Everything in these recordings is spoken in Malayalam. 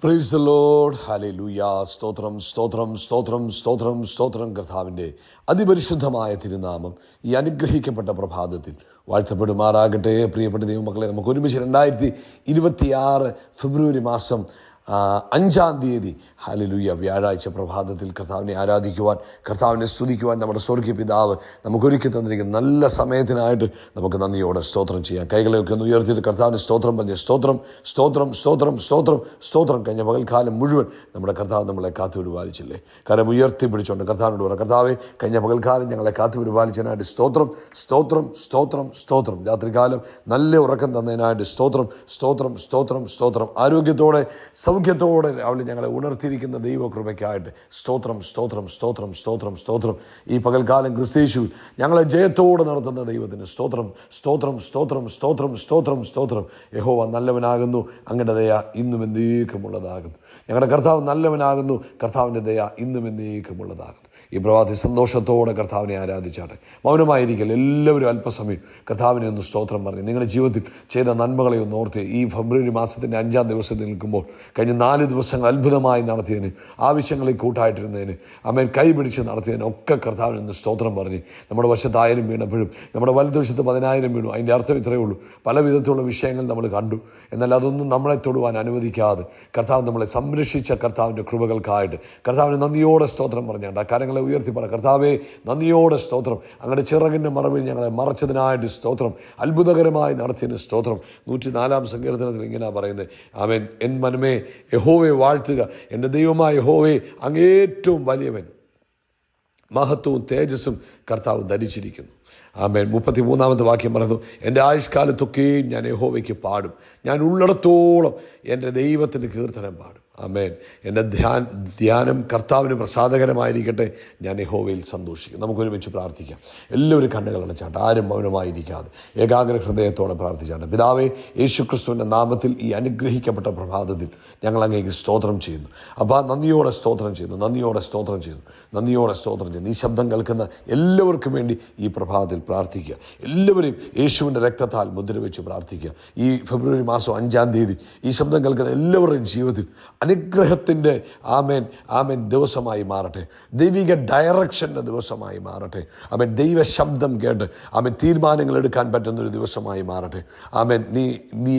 Praise the Lord. ഹല്ലേലൂയ. സ്തോത്രം സ്തോത്രം സ്തോത്രം സ്തോത്രം സ്തോത്രം. കർത്താവിൻ്റെ അതിപരിശുദ്ധമായ തിരുനാമം ഈ അനുഗ്രഹിക്കപ്പെട്ട പ്രഭാതത്തിൽ വാഴ്ത്തപ്പെടുമാറാകട്ടെ. പ്രിയപ്പെട്ട ദൈവമക്കളെ, നമുക്ക് ഒരുമിച്ച് 2026 ഫെബ്രുവരി മാസം 5-ാം തീയതി ഹല്ലേലൂയ വ്യാഴാഴ്ച പ്രഭാതത്തിൽ കർത്താവിനെ ആരാധിക്കുവാൻ, കർത്താവിനെ സ്തുതിക്കുവാൻ നമ്മുടെ സ്വർഗീയ പിതാവ് നമുക്കൊരുക്കി തന്നിരിക്കുന്ന നല്ല സമയത്തിനായിട്ട് നമുക്ക് നന്ദിയോടെ സ്തോത്രം ചെയ്യാം. കൈകളെയൊക്കെ ഒന്ന് ഉയർത്തിയിട്ട് കർത്താവിന് സ്തോത്രം പറഞ്ഞ് സ്തോത്രം സ്തോത്രം സ്തോത്രം സ്തോത്രം സ്തോത്രം. കഴിഞ്ഞ പകൽക്കാലം മുഴുവൻ നമ്മുടെ കർത്താവ് നമ്മളെ കാത്തു പരിപാലിച്ചില്ലേ? കാരണം ഉയർത്തി പിടിച്ചുകൊണ്ട് കർത്താവിനോട് പറയാം, കർത്താവെ, കഴിഞ്ഞ പകൽക്കാലം ഞങ്ങളെ കാത്തു പരിപാലിച്ചതിനായിട്ട് സ്തോത്രം സ്തോത്രം സ്തോത്രം സ്തോത്രം. രാത്രികാലം നല്ല ഉറക്കം തന്നതിനായിട്ട് സ്തോത്രം സ്തോത്രം സ്തോത്രം സ്തോത്രം. ആരോഗ്യത്തോടെ സൗഖ്യത്തോടെ അവൾ ഞങ്ങളെ ഉണർത്തിയിരിക്കുന്ന ദൈവകൃപയ്ക്കായിട്ട് സ്തോത്രം സ്തോത്രം സ്തോത്രം സ്തോത്രം സ്തോത്രം. ഈ പകൽക്കാലം ക്രിസ്തയേശുവിൽ ഞങ്ങളെ ജയത്തോടെ നടത്തുന്ന ദൈവത്തിന് സ്തോത്രം സ്തോത്രം സ്തോത്രം സ്തോത്രം സ്തോത്രം സ്തോത്രം. യഹോവ നല്ലവനാകുന്നു, അങ്ങയുടെ ദയ ഇന്നും എന്നേക്കുമുള്ളതാകുന്നു. ഞങ്ങളുടെ കർത്താവ് നല്ലവനാകുന്നു, കർത്താവിൻ്റെ ദയ ഇന്നും എന്നേക്കുമുള്ളതാകുന്നു. ഈ പ്രഭാതത്തിൽ സന്തോഷത്തോടെ കർത്താവിനെ ആരാധിച്ചാട്ടെ. മൗനമായിരിക്കൽ എല്ലാവരും അല്പസമയം കർത്താവിനെ ഒന്ന് സ്തോത്രം പറഞ്ഞ് നിങ്ങളുടെ ജീവിതത്തിൽ ചെയ്ത നന്മകളെ ഒന്ന് ഓർത്ത് ഈ ഫെബ്രുവരി മാസത്തിൻ്റെ 5-ാം ദിവസത്തിൽ നിൽക്കുമ്പോൾ കഴിഞ്ഞ 4 ദിവസങ്ങൾ അത്ഭുതമായി നടത്തിയതിന്, ആവശ്യങ്ങളിൽ കൂട്ടായിട്ടിരുന്നതിന്, അമ്മേൻ കൈപിടിച്ച് നടത്തിയതിന് ഒക്കെ കർത്താവിന് ഒന്ന് സ്തോത്രം പറഞ്ഞ് നമ്മുടെ വശത്ത് 1000 വീണപ്പോഴും നമ്മുടെ വലതുവശത്ത് 10,000 വീണു. അതിൻ്റെ അർത്ഥം ഇത്രയേ ഉള്ളൂ, പല വിധത്തിലുള്ള വിഷയങ്ങൾ നമ്മൾ കണ്ടു, എന്നാൽ അതൊന്നും നമ്മളെ തൊടുവാൻ അനുവദിക്കാതെ കർത്താവ് നമ്മളെ സംരക്ഷിച്ച കർത്താവിൻ്റെ കൃപകൾക്കായിട്ട് കർത്താവിന് നന്ദിയോടെ സ്തോത്രം പറഞ്ഞാണ്ട് ആ കാര്യങ്ങളെ ഉയർത്തി പറ, കർത്താവേ നന്ദിയോടെ സ്തോത്രം. അങ്ങയുടെ ചിറകിൻ്റെ മറവിൽ ഞങ്ങളെ മറച്ചതിനായിട്ട് സ്തോത്രം. അത്ഭുതകരമായി നടത്തിയതിന് സ്തോത്രം. 104-ാം സങ്കീർത്തനത്തിൽ ഇങ്ങനെ പറയുന്നത്, ആമേൻ, എൻ മനമേ യഹോവയെ വാഴ്ത്തുക, എൻ്റെ ദൈവമായ യഹോവേ, അങ്ങേറ്റവും വലിയവൻ, മഹത്വവും തേജസ്സും കർത്താവ് ധരിച്ചിരിക്കുന്നു. ആമേൻ. 33-ാമത്തെ വാക്യം പറയുന്നു, എൻ്റെ ആയുഷ്കാലത്തൊക്കെയും ഞാൻ യഹോവയ്ക്ക് പാടും, ഞാൻ ഉള്ളിടത്തോളം എൻ്റെ ദൈവത്തിൻ്റെ കീർത്തനം പാടും. ആമേൻ. എൻ്റെ ധ്യാനം കർത്താവിന് പ്രസാദകരമായിരിക്കട്ടെ, ഞാൻ യഹോവയിൽ സന്തോഷിക്കും. നമുക്കൊരുമിച്ച് പ്രാർത്ഥിക്കാം. എല്ലാവരും കണ്ണുകൾ അടച്ചാട്ടെ, ആരും മൗനമായിരിക്കാതെ ഏകാഗ്ര ഹൃദയത്തോടെ പ്രാർത്ഥിച്ചാട്ടെ. പിതാവേ, യേശുക്രിസ്തുവിൻ്റെ നാമത്തിൽ ഈ അനുഗ്രഹിക്കപ്പെട്ട പ്രഭാതത്തിൽ ഞങ്ങൾ അങ്ങേക്ക് സ്തോത്രം ചെയ്യുന്നു. അപ്പോൾ നന്ദിയോടെ സ്തോത്രം ചെയ്യുന്നു, നന്ദിയോടെ സ്തോത്രം ചെയ്യുന്നു, നന്ദിയോടെ സ്തോത്രം ചെയ്യുന്നു. ഈ ശബ്ദം കേൾക്കുന്ന എല്ലാവർക്കും വേണ്ടി ഈ പ്രഭാതത്തിൽ പ്രാർത്ഥിക്കുക. എല്ലാവരെയും യേശുവിൻ്റെ രക്തത്താൽ മുദ്രവെച്ച് പ്രാർത്ഥിക്കുക. ഈ ഫെബ്രുവരി മാസം 5-ാം തീയതി ഈ ശബ്ദം കേൾക്കുന്ന എല്ലാവരുടെയും ജീവിതത്തിൽ അനുഗ്രഹത്തിൻ്റെ ആമേൻ ദിവസമായി മാറട്ടെ. ദൈവിക ഡയറക്ഷൻ്റെ ദിവസമായി മാറട്ടെ. ആമേൻ. ദൈവ ശബ്ദം കേട്ട് ആമേൻ തീരുമാനങ്ങൾ എടുക്കാൻ പറ്റുന്നൊരു ദിവസമായി മാറട്ടെ. ആമേൻ. നീ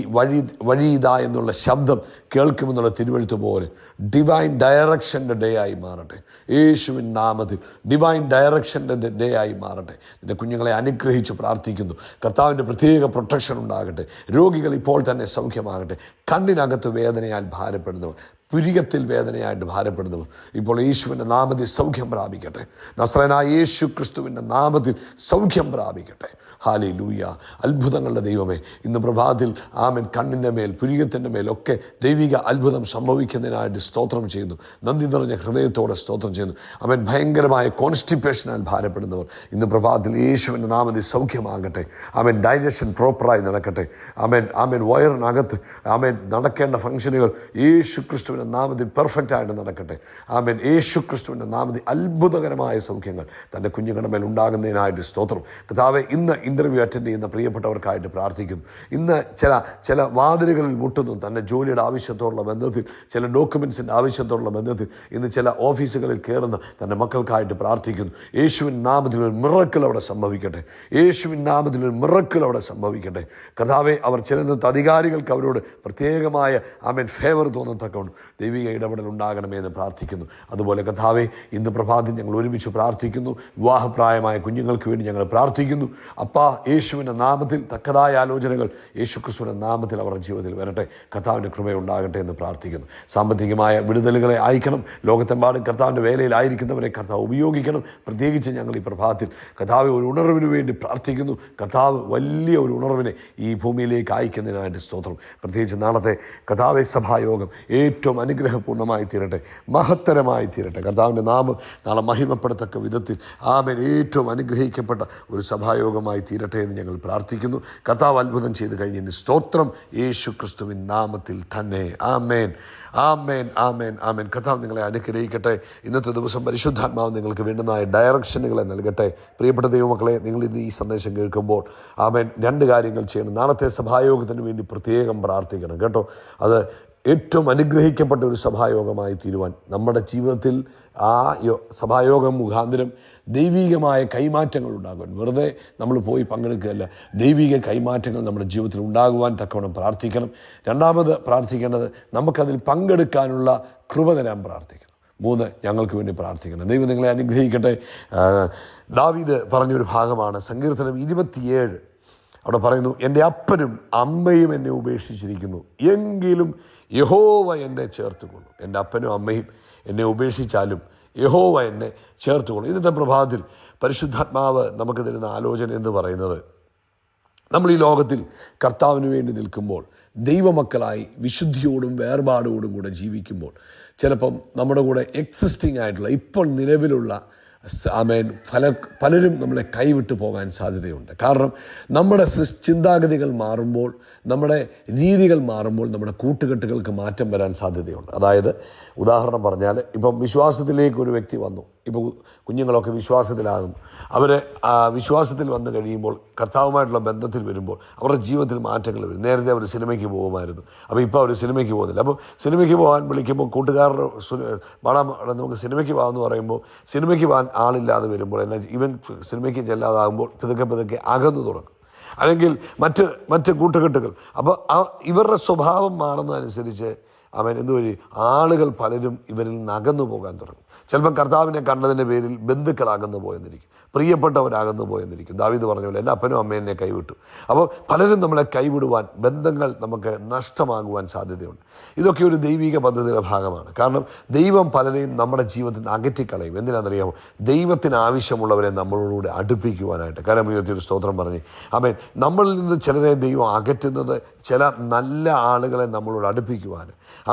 വഴി ഇതാ എന്നുള്ള ശബ്ദം കേൾക്കുമെന്നുള്ള തിരുവെഴുത്ത് പോലെ ഡിവൈൻ ഡയറക്ഷൻ്റെ ഡേ ആയി മാറട്ടെ. യേശുവിൻ നാമത്തിൽ ഡിവൈൻ ഡയറക്ഷൻ്റെ ഡേ ആയി മാറട്ടെ. നിൻ്റെ കുഞ്ഞുങ്ങളെ അനുഗ്രഹിച്ച് പ്രാർത്ഥിക്കുന്നു. കർത്താവിൻ്റെ പ്രത്യേക പ്രൊട്ടക്ഷൻ ഉണ്ടാകട്ടെ. രോഗികൾ ഇപ്പോൾ തന്നെ സൗഖ്യമാകട്ടെ. കണ്ണിനകത്ത് വേദനയാൽ ഭാരപ്പെടുന്നവർ, പുരികത്തിൽ വേദനയായിട്ട് ഭാരപ്പെടുന്നവർ ഇപ്പോൾ യേശുവിൻ്റെ നാമത്തിൽ സൗഖ്യം പ്രാപിക്കട്ടെ. നസ്രയനായ യേശു ക്രിസ്തുവിൻ്റെ നാമത്തിൽ സൗഖ്യം പ്രാപിക്കട്ടെ. ഹല്ലേലൂയ. അത്ഭുതങ്ങളുടെ ദൈവമേ, ഇന്ന് പ്രഭാതത്തിൽ ആമേൻ കണ്ണിൻ്റെ മേൽ, പുരികത്തിൻ്റെ മേലൊക്കെ ദൈവിക അത്ഭുതം സംഭവിക്കുന്നതിനായിട്ട് സ്തോത്രം ചെയ്യുന്നു. നന്ദി നിറഞ്ഞ ഹൃദയത്തോടെ സ്തോത്രം ചെയ്യുന്നു. ആമേൻ. ഭയങ്കരമായ കോൺസ്റ്റിപ്പേഷനാൽ ഭാരപ്പെടുന്നവർ ഇന്ന് പ്രഭാതത്തിൽ യേശുവിൻ്റെ നാമത്തിൽ സൗഖ്യമാകട്ടെ. ആമേൻ. ഡൈജഷൻ പ്രോപ്പറായി നടക്കട്ടെ. ആമേൻ. ആമേൻ. വയറിനകത്ത് ആമേൻ നടക്കേണ്ട ഫംഗ്ഷനുകൾ യേശു ക്രിസ്തുവിൻ്റെ നാമത്തിൽ പെർഫെക്റ്റായിട്ട് നടക്കട്ടെ. ആമേൻ. യേശു ക്രിസ്തുവിൻ്റെ നാമത്തിൽ അത്ഭുതകരമായ സൗഖ്യങ്ങൾ തൻ്റെ കുഞ്ഞുങ്ങളുടെ മേൽ ഉണ്ടാകുന്നതിനായിട്ട് സ്തോത്രം. കർത്താവേ, ഇന്ന് ഇൻ്റർവ്യൂ അറ്റൻഡ് ചെയ്യുന്ന പ്രിയപ്പെട്ടവർക്കായിട്ട് പ്രാർത്ഥിക്കുന്നു. ഇന്ന് ചില വാതിലുകളിൽ മുട്ടുന്നു. തൻ്റെ ജോലിയുടെ ആവശ്യത്തോടുള്ള ബന്ധത്തിൽ, ചില ഡോക്യുമെൻസിൻ്റെ ആവശ്യത്തോടുള്ള ബന്ധത്തിൽ ഇന്ന് ചില ഓഫീസുകളിൽ കയറുന്ന തൻ്റെ മക്കൾക്കായിട്ട് പ്രാർത്ഥിക്കുന്നു. യേശുവിൻ നാമത്തിൽ ഒരു മിറക്കിൾ അവിടെ സംഭവിക്കട്ടെ. യേശുവിൻ നാമത്തിൽ ഒരു മിറക്കിൾ അവിടെ സംഭവിക്കട്ടെ. കർത്താവെ, അവർ ചെല്ലുന്ന അധികാരികൾക്ക് അവരോട് പ്രത്യേകമായ ആമേൻ ഫേവർ തോന്നത്തക്കൊണ്ട് ദൈവിക ഇടപെടൽ ഉണ്ടാകണമേ എന്ന് പ്രാർത്ഥിക്കുന്നു. അതുപോലെ കർത്താവെ, ഇന്ന് പ്രഭാതത്തിൽ ഞങ്ങൾ ഒരുമിച്ച് പ്രാർത്ഥിക്കുന്നു. വിവാഹപ്രായമായ കുഞ്ഞുങ്ങൾക്ക് വേണ്ടി ഞങ്ങൾ പ്രാർത്ഥിക്കുന്നു. അപ്പാ, യേശുവിൻ്റെ നാമത്തിൽ തക്കതായ ആലോചനകൾ യേശു ക്രിസ്തുവിൻ്റെ നാമത്തിൽ അവരുടെ ജീവിതത്തിൽ വരട്ടെ. കർത്താവിൻ്റെ കൃപയുണ്ടാകട്ടെ എന്ന് പ്രാർത്ഥിക്കുന്നു. സാമ്പത്തികമായ വിടുതലുകളെ അയക്കണം. ലോകത്തെമ്പാടും കർത്താവിൻ്റെ വേലയിലായിരിക്കുന്നവരെ കർത്താവ് ഉപയോഗിക്കണം. പ്രത്യേകിച്ച് ഞങ്ങൾ ഈ പ്രഭാതത്തിൽ കർത്താവ് ഒരു ഉണർവിന് വേണ്ടി പ്രാർത്ഥിക്കുന്നു. കർത്താവ് വലിയ ഒരു ഉണർവിനെ ഈ ഭൂമിയിലേക്ക് അയക്കുന്നതിനായിട്ട് സ്തോത്രം. പ്രത്യേകിച്ച് നാളത്തെ കർത്താവെ സഭായോഗം ഏറ്റവും അനുഗ്രഹപൂർണ്ണമായി തീരട്ടെ, മഹത്തരമായി തീരട്ടെ. കർത്താവിൻ്റെ നാമം നാളെ മഹിമപ്പെടത്തക്ക വിധത്തിൽ ആമേൻ ഏറ്റവും അനുഗ്രഹിക്കപ്പെട്ട ഒരു സഭായോഗമായി തീരട്ടെ എന്ന് ഞങ്ങൾ പ്രാർത്ഥിക്കുന്നു. കർത്താവ് അത്ഭുതം ചെയ്ത് കഴിഞ്ഞതിന് സ്തോത്രം. യേശു ക്രിസ്തുവിൻ നാമത്തിൽ തന്നെ. ആമേൻ. ആമേൻ ആമേൻ ആമേൻ. കർത്താവ് നിങ്ങളെ അനുഗ്രഹിക്കട്ടെ. ഇന്നത്തെ ദിവസം പരിശുദ്ധാത്മാവ് നിങ്ങൾക്ക് വേണ്ടുന്ന ഡയറക്ഷനുകളെ നൽകട്ടെ. പ്രിയപ്പെട്ട ദൈവമക്കളെ, നിങ്ങൾ ഇന്ന് ഈ സന്ദേശം കേൾക്കുമ്പോൾ ആമേൻ 2 കാര്യങ്ങൾ ചെയ്യണം. നാളത്തെ സഭായോഗത്തിന് വേണ്ടി പ്രത്യേകം പ്രാർത്ഥിക്കണം കേട്ടോ. അത് ഏറ്റവും അനുഗ്രഹിക്കപ്പെട്ട ഒരു സഭായോഗമായി തീരുവാൻ നമ്മുടെ ജീവിതത്തിൽ ആ സഭായോഗം മുഖാന്തരം ദൈവികമായ കൈമാറ്റങ്ങൾ ഉണ്ടാകുവാൻ, വെറുതെ നമ്മൾ പോയി പങ്കെടുക്കുകയല്ല, ദൈവിക കൈമാറ്റങ്ങൾ നമ്മുടെ ജീവിതത്തിൽ ഉണ്ടാകുവാൻ തക്കവണ്ണം പ്രാർത്ഥിക്കണം. രണ്ടാമത് പ്രാർത്ഥിക്കേണ്ടത് നമുക്കതിൽ പങ്കെടുക്കാനുള്ള കൃപ തരാൻ പ്രാർത്ഥിക്കണം. 3, ഞങ്ങൾക്ക് വേണ്ടി പ്രാർത്ഥിക്കണം. ദൈവം നിങ്ങളെ അനുഗ്രഹിക്കട്ടെ. ദാവീദ് പറഞ്ഞൊരു ഭാഗമാണ് സങ്കീർത്തനം 27. അവിടെ പറയുന്നു, എൻ്റെ അപ്പനും അമ്മയും എന്നെ ഉപേക്ഷിച്ചിരിക്കുന്നു, എങ്കിലും യഹോവ എന്നെ ചേർത്തുകൊള്ളും. എൻ്റെ അപ്പനും അമ്മയും എന്നെ ഉപേക്ഷിച്ചാലും യഹോവ എന്നെ ചേർത്തുകൊള്ളും. ഇന്നത്തെ പ്രഭാതത്തിൽ പരിശുദ്ധാത്മാവ് നമുക്ക് തരുന്ന ആലോചന എന്ന് പറയുന്നത്, നമ്മൾ ഈ ലോകത്തിൽ കർത്താവിന് വേണ്ടി നിൽക്കുമ്പോൾ, ദൈവമക്കളായി വിശുദ്ധിയോടും വേർപാടോടും കൂടെ ജീവിക്കുമ്പോൾ, ചിലപ്പം നമ്മുടെ കൂടെ എക്സിസ്റ്റിംഗ് ആയിട്ടുള്ള ഇപ്പോൾ നിലവിലുള്ള പലരും നമ്മളെ കൈവിട്ടു പോകാൻ സാധ്യതയുണ്ട്. കാരണം നമ്മുടെ ചിന്താഗതികൾ മാറുമ്പോൾ, നമ്മുടെ രീതികൾ മാറുമ്പോൾ നമ്മുടെ കൂട്ടുകെട്ടുകൾക്ക് മാറ്റം വരാൻ സാധ്യതയുണ്ട്. അതായത് ഉദാഹരണം പറഞ്ഞാൽ, ഇപ്പം വിശ്വാസത്തിലേക്ക് ഒരു വ്യക്തി വന്നു, ഇപ്പോൾ കുഞ്ഞുങ്ങളൊക്കെ വിശ്വാസത്തിലാകുന്നു. അവർ വിശ്വാസത്തിൽ വന്നു കഴിയുമ്പോൾ, കർത്താവുമായിട്ടുള്ള ബന്ധത്തിൽ വരുമ്പോൾ അവരുടെ ജീവിതത്തിൽ മാറ്റങ്ങൾ വരും. നേരത്തെ അവർ സിനിമയ്ക്ക് പോകുമായിരുന്നു, അപ്പോൾ ഇപ്പോൾ അവർ സിനിമയ്ക്ക് പോകുന്നില്ല. അപ്പോൾ സിനിമയ്ക്ക് പോകാൻ വിളിക്കുമ്പോൾ കൂട്ടുകാരുടെ നമുക്ക് സിനിമയ്ക്ക് പോകാമെന്ന് പറയുമ്പോൾ സിനിമയ്ക്ക് പോകാൻ ആളില്ലാതെ വരുമ്പോൾ, എന്നാൽ ഇവൻ സിനിമയ്ക്ക് ചെല്ലാതാകുമ്പോൾ പതുക്കെ അകന്നു തുടങ്ങും, അല്ലെങ്കിൽ മറ്റ് കൂട്ടുകെട്ടുകൾ. അപ്പോൾ ഇവരുടെ സ്വഭാവം മാറുന്നതനുസരിച്ച് എന്തുവഴി ആളുകൾ പലരും ഇവരിൽ നിന്ന് അകന്നു പോകാൻ തുടങ്ങും. ചിലപ്പം കർത്താവിനെ കണ്ടതിൻ്റെ പേരിൽ ബന്ധുക്കളാകുന്നു പോയെന്നിരിക്കും, പ്രിയപ്പെട്ടവരാകുന്നു പോയെന്നിരിക്കും. ദാവീദ് പറഞ്ഞ പോലെ എൻ്റെ അപ്പനും അമ്മയും എന്നെ കൈവിട്ടു. അപ്പോൾ പലരും നമ്മളെ കൈവിടുവാൻ, ബന്ധങ്ങൾ നമുക്ക് നഷ്ടമാകുവാൻ സാധ്യതയുണ്ട്. ഇതൊക്കെ ഒരു ദൈവിക പദ്ധതിയുടെ ഭാഗമാണ്. കാരണം ദൈവം പലരെയും നമ്മുടെ ജീവിതത്തിൽ നിന്ന് അകറ്റിക്കളയും. എന്തിനാണെന്നറിയാമോ? ദൈവത്തിന് ആവശ്യമുള്ളവരെ നമ്മളോടുകൂടെ അടുപ്പിക്കുവാനായിട്ട്. കാരണം ഒരു സ്തോത്രം പറഞ്ഞ് നമ്മളിൽ നിന്ന് ചിലരെ ദൈവം അകറ്റുന്നത് ചില നല്ല ആളുകളെ നമ്മളോട് അടുപ്പിക്കുവാൻ.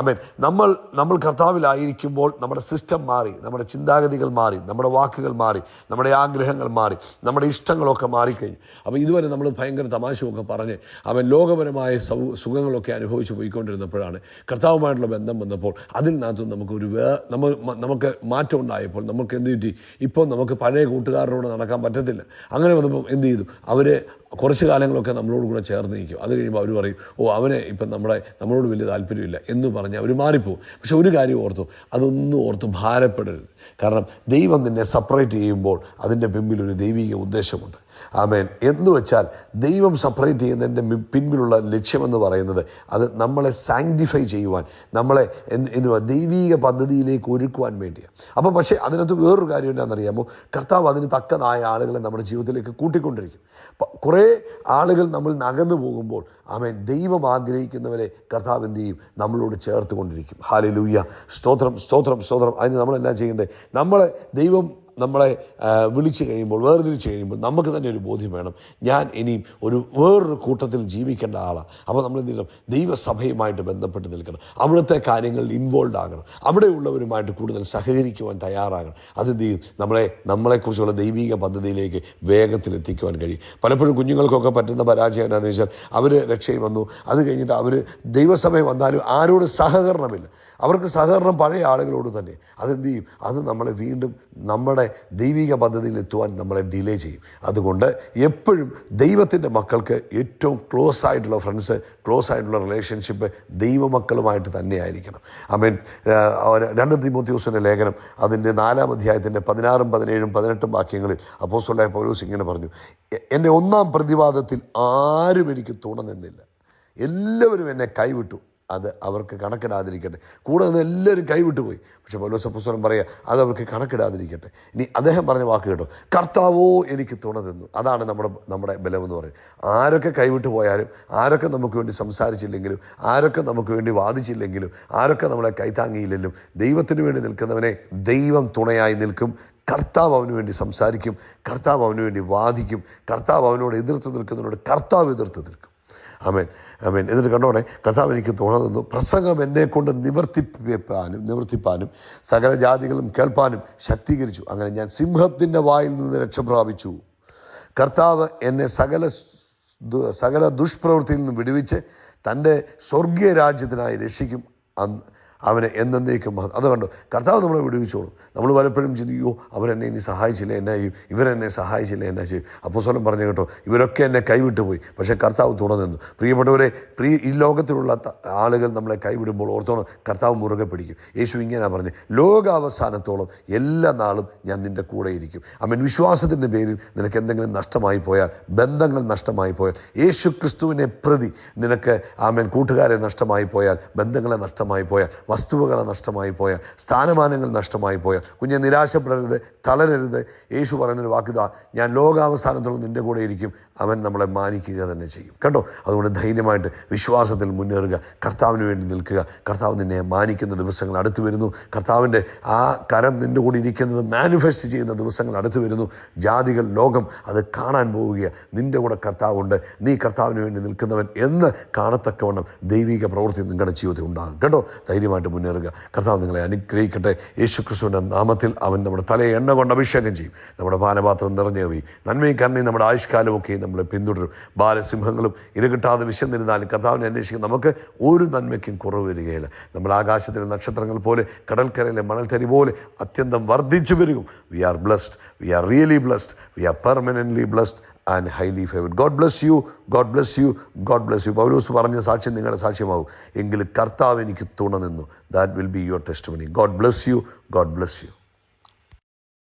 നമ്മൾ കർത്താവിലായിരിക്കുമ്പോൾ നമ്മുടെ സിസ്റ്റം മാറി, നമ്മുടെ ചിന്താഗതികൾ മാറി, നമ്മുടെ വാക്കുകൾ മാറി, നമ്മുടെ ആഗ്രഹങ്ങൾ മാറി, നമ്മുടെ ഇഷ്ടങ്ങളൊക്കെ മാറിക്കഴിഞ്ഞു. അപ്പോൾ ഇതുവരെ നമ്മൾ ഭയങ്കര തമാശയൊക്കെ പറഞ്ഞ് ലോകപരമായ സുഖങ്ങളൊക്കെ അനുഭവിച്ച് പോയിക്കൊണ്ടിരുന്നപ്പോഴാണ് കർത്താവുമായിട്ടുള്ള ബന്ധം വന്നപ്പോൾ അതിനകത്ത് നമുക്ക് മാറ്റം ഉണ്ടായപ്പോൾ നമുക്ക് എന്ത് കിട്ടി? ഇപ്പോൾ നമുക്ക് പഴയ കൂട്ടുകാരോട് നടക്കാൻ പറ്റത്തില്ല. അങ്ങനെ വന്നപ്പോൾ എന്ത് ചെയ്തു? അവർ കുറച്ച് കാലങ്ങളൊക്കെ നമ്മളോട് കൂടെ ചേർന്ന് നിൽക്കും. അത് കഴിയുമ്പോൾ അവർ പറയും, അവനെ ഇപ്പം നമ്മളോട് വലിയ താല്പര്യമില്ല എന്ന് പറഞ്ഞ് അവർ മാറിപ്പോവും. പക്ഷെ ഒരു കാര്യം അതൊന്നും ഓർത്ത് ഭാരപ്പെടരുത്. കാരണം ദൈവം നിന്നെ സെപ്പറേറ്റ് ചെയ്യുമ്പോൾ അതിൻ്റെ പിമ്പിൽ ഒരു ദൈവിക ഉദ്ദേശമുണ്ട്. എന്ന് വെച്ചാൽ ദൈവം സെപ്പറേറ്റ് ചെയ്യുന്നതിൻ്റെ പിൻപിലുള്ള ലക്ഷ്യമെന്ന് പറയുന്നത് അത് നമ്മളെ സാങ്ക്ടിഫൈ ചെയ്യുവാൻ, നമ്മളെ ദൈവിക പദ്ധതിയിലേക്ക് ഒരുക്കുവാൻ വേണ്ടിയാണ്. അപ്പോൾ പക്ഷേ അതിനകത്ത് വേറൊരു കാര്യം എന്താണെന്നറിയാമോ? കർത്താവ് അതിന് തക്കതായ ആളുകളെ നമ്മുടെ ജീവിതത്തിലേക്ക് കൂട്ടിക്കൊണ്ടിരിക്കും. കുറേ ആളുകൾ നമ്മൾ നകന്നു പോകുമ്പോൾ ദൈവം ആഗ്രഹിക്കുന്നവരെ കർത്താവ് എന്ത് ചെയ്യും? നമ്മളോട് ചേർത്ത് കൊണ്ടിരിക്കും. ഹല്ലേലൂയ, സ്തോത്രം സ്തോത്രം സ്തോത്രം. അതിന് നമ്മളെല്ലാം ചെയ്യേണ്ടത്, ദൈവം നമ്മളെ വിളിച്ച് കഴിയുമ്പോൾ, വേർതിരിച്ച് കഴിയുമ്പോൾ നമുക്ക് തന്നെ ഒരു ബോധ്യം വേണം, ഞാൻ ഇനിയും വേറൊരു കൂട്ടത്തിൽ ജീവിക്കേണ്ട ആളാണ്. അപ്പോൾ നമ്മൾ എന്ത് ചെയ്യണം? ദൈവസഭയുമായിട്ട് ബന്ധപ്പെട്ട് നിൽക്കണം, അവിടുത്തെ കാര്യങ്ങളിൽ ഇൻവോൾവ് ആകണം, അവിടെയുള്ളവരുമായിട്ട് കൂടുതൽ സഹകരിക്കുവാൻ തയ്യാറാകണം. അതെന്ത് ചെയ്യും? നമ്മളെക്കുറിച്ചുള്ള ദൈവിക പദ്ധതിയിലേക്ക് വേഗത്തിൽ എത്തിക്കുവാൻ കഴിയും. പലപ്പോഴും കുഞ്ഞുങ്ങൾക്കൊക്കെ പറ്റുന്ന പരാജയം എന്താണെന്ന് വെച്ചാൽ, അവർ രക്ഷയിൽ വന്നു, അത് കഴിഞ്ഞിട്ട് അവർ ദൈവസഭയിൽ വന്നാലും ആരോട് സഹകരണമില്ല. അവർക്ക് സഹകരണം പഴയ ആളുകളോട് തന്നെ. അതെന്ത് ചെയ്യും? അത് നമ്മളെ വീണ്ടും നമ്മുടെ ദൈവിക പദ്ധതിയിൽ എത്തുവാൻ നമ്മളെ ഡിലേ ചെയ്യും. അതുകൊണ്ട് എപ്പോഴും ദൈവത്തിൻ്റെ മക്കൾക്ക് ഏറ്റവും ക്ലോസ് ആയിട്ടുള്ള ഫ്രണ്ട്സ്, ക്ലോസ് ആയിട്ടുള്ള റിലേഷൻഷിപ്പ് ദൈവമക്കളുമായിട്ട് തന്നെ ആയിരിക്കണം. 2 തീമോഥെയോസിൻ്റെ ലേഖനം അതിൻ്റെ 4-ാം അധ്യായത്തിൻ്റെ 16, 17, 18 വാക്യങ്ങളിൽ അപ്പോസ്തലനായ പൗലോസ് ഇങ്ങനെ പറഞ്ഞു, എൻ്റെ 1-ാം പ്രതിവാദത്തിൽ ആരും എനിക്ക് തുണ നിന്നില്ല, എല്ലാവരും എന്നെ കൈവിട്ടു, അത് അവർക്ക് കണക്കിടാതിരിക്കട്ടെ. കൂടെ നിന്ന് എല്ലാവരും കൈവിട്ടു പോയി. പക്ഷേ പൗലോസ് അപ്പോസ്തലൻ പറയുക, അത് അവർക്ക് കണക്കിടാതിരിക്കട്ടെ. ഇനി അദ്ദേഹം പറഞ്ഞ വാക്ക് കേട്ടോ, കർത്താവോ എനിക്ക് തുണ തന്നു. അതാണ് നമ്മുടെ ബലമെന്ന് പറയും. ആരൊക്കെ കൈവിട്ടു പോയാലും, ആരൊക്കെ നമുക്ക് വേണ്ടി സംസാരിച്ചില്ലെങ്കിലും, ആരൊക്കെ നമുക്ക് വേണ്ടി വാദിച്ചില്ലെങ്കിലും, ആരൊക്കെ നമ്മളെ കൈത്താങ്ങിയില്ലെങ്കിലും, ദൈവത്തിന് വേണ്ടി നിൽക്കുന്നവനെ ദൈവം തുണയായി നിൽക്കും. കർത്താവ് അവന് വേണ്ടി സംസാരിക്കും, കർത്താവ് അവന് വേണ്ടി വാദിക്കും, കർത്താവ് അവനോട് എതിർത്ത് നിൽക്കുന്നതിനോട് കർത്താവ് എതിർത്ത് നിൽക്കും. എന്നിട്ട് കണ്ടോടെ, കർത്താവ് എനിക്ക് തുണ തന്നു, പ്രസംഗം എന്നെക്കൊണ്ട് നിവർത്തിപ്പാനും സകല ജാതികളും കേൾപ്പാനും ശക്തീകരിച്ചു. അങ്ങനെ ഞാൻ സിംഹത്തിൻ്റെ വായിൽ നിന്ന് രക്ഷപ്രാപിച്ചു. കർത്താവ് എന്നെ സകല ദുഷ്പ്രവൃത്തിയിൽ നിന്നും വിടുവിച്ച് തൻ്റെ സ്വർഗീയ രാജ്യത്തിനായി രക്ഷിക്കും. അവനെ എന്നേക്കും അതുകൊണ്ട് കർത്താവ് നമ്മളെ വിടുവിച്ചോളും. നമ്മൾ പലപ്പോഴും ചിന്തിക്കുമോ, അവരെന്നെ ഇനി സഹായിച്ചില്ല എന്നാ ചെയ്യും, ഇവരെന്നെ സഹായിച്ചില്ല എന്നാ ചെയ്യും. അപ്പോസ്തലൻ പറഞ്ഞു കേട്ടോ, ഇവരൊക്കെ എന്നെ കൈവിട്ടു പോയി, പക്ഷേ കർത്താവ് തുടർന്നു. പ്രിയപ്പെട്ടവരെ, ഈ ലോകത്തിലുള്ള ആളുകൾ നമ്മളെ കൈവിടുമ്പോൾ ഓർത്തോണം, കർത്താവ് മുറുകെ പിടിക്കും. യേശു ഇങ്ങനെ പറഞ്ഞു, ലോകാവസാനത്തോളം എല്ലാ നാളും ഞാൻ നിൻ്റെ കൂടെ ഇരിക്കും. അവൻ വിശ്വാസത്തിൻ്റെ പേരിൽ നിനക്ക് എന്തെങ്കിലും നഷ്ടമായി പോയാൽ, ബന്ധങ്ങൾ നഷ്ടമായി പോയാൽ, യേശു ക്രിസ്തുവിനെ പ്രതി നിനക്ക് കൂട്ടുകാരെ നഷ്ടമായി പോയാൽ, ബന്ധങ്ങളെ നഷ്ടമായി പോയാൽ, വസ്തുവകളെ നഷ്ടമായി പോയാൽ, സ്ഥാനമാനങ്ങൾ നഷ്ടമായി പോയാൽ, കുഞ്ഞെ നിരാശപ്പെടരുത്, തളരരുത്. യേശു പറയുന്നൊരു വാക്കിതാ, ഞാൻ ലോകാവസാനത്തോളം നിൻ്റെ കൂടെ ഇരിക്കും. അവൻ നമ്മളെ മാനിക്കുക തന്നെ ചെയ്യും കേട്ടോ. അതുകൊണ്ട് ധൈര്യമായിട്ട് വിശ്വാസത്തിൽ മുന്നേറുക, കർത്താവിന് വേണ്ടി നിൽക്കുക. കർത്താവ് നിന്നെ മാനിക്കുന്ന ദിവസങ്ങൾ അടുത്തു വരുന്നു. കർത്താവിൻ്റെ ആ കരം നിൻ്റെ കൂടെ ഇരിക്കുന്നത് മാനിഫെസ്റ്റ് ചെയ്യുന്ന ദിവസങ്ങൾ അടുത്തു വരുന്നു. ജാതികൾ, ലോകം അത് കാണാൻ പോവുകയാണ്. നിൻ്റെ കൂടെ കർത്താവുണ്ട്, നീ കർത്താവിന് വേണ്ടി നിൽക്കുന്നവൻ എന്ന് കാണത്തക്കവണ്ണം ദൈവിക പ്രവൃത്തി നിങ്ങളുടെ ജീവിതത്തിൽ ഉണ്ടാകും കേട്ടോ. ധൈര്യമായിട്ട് മുന്നേറുക. കർത്താവ് നിങ്ങളെ അനുഗ്രഹിക്കട്ടെ. യേശു ക്രിസ്തുവിൻ്റെ നാമത്തിൽ അവൻ നമ്മുടെ തലയെ എണ്ണ കൊണ്ട് അഭിഷേകം ചെയ്യും. നമ്മുടെ പാനപാത്രം നിറഞ്ഞുകയും നന്മയും കരുണയും നമ്മുടെ ആയുഷ്കാലമൊക്കെ നമ്മളെ പിന്തുടരും. ബാലസിംഹങ്ങളും ഇരകിട്ടാതെ വിശന്നിരുന്നാലും കർത്താവിനെ അന്വേഷിക്കും, നമുക്ക് ഒരു നന്മയ്ക്കും കുറവ് വരികയില്ല. നമ്മൾ ആകാശത്തിലെ നക്ഷത്രങ്ങൾ പോലെ, കടൽക്കരയിലെ മണൽത്തരി പോലെ അത്യന്തം വർദ്ധിച്ചു വരും. We are blessed, we are really blessed, we are permanently blessed and highly favored. God bless you, God bless you, God bless you. പൗലോസ് പറഞ്ഞ സാക്ഷ്യം നിങ്ങളുടെ സാക്ഷ്യമാവും. എങ്കിൽ കർത്താവ് എനിക്ക് തുണ നിന്നു. That will be your testimony. God bless you, God bless you.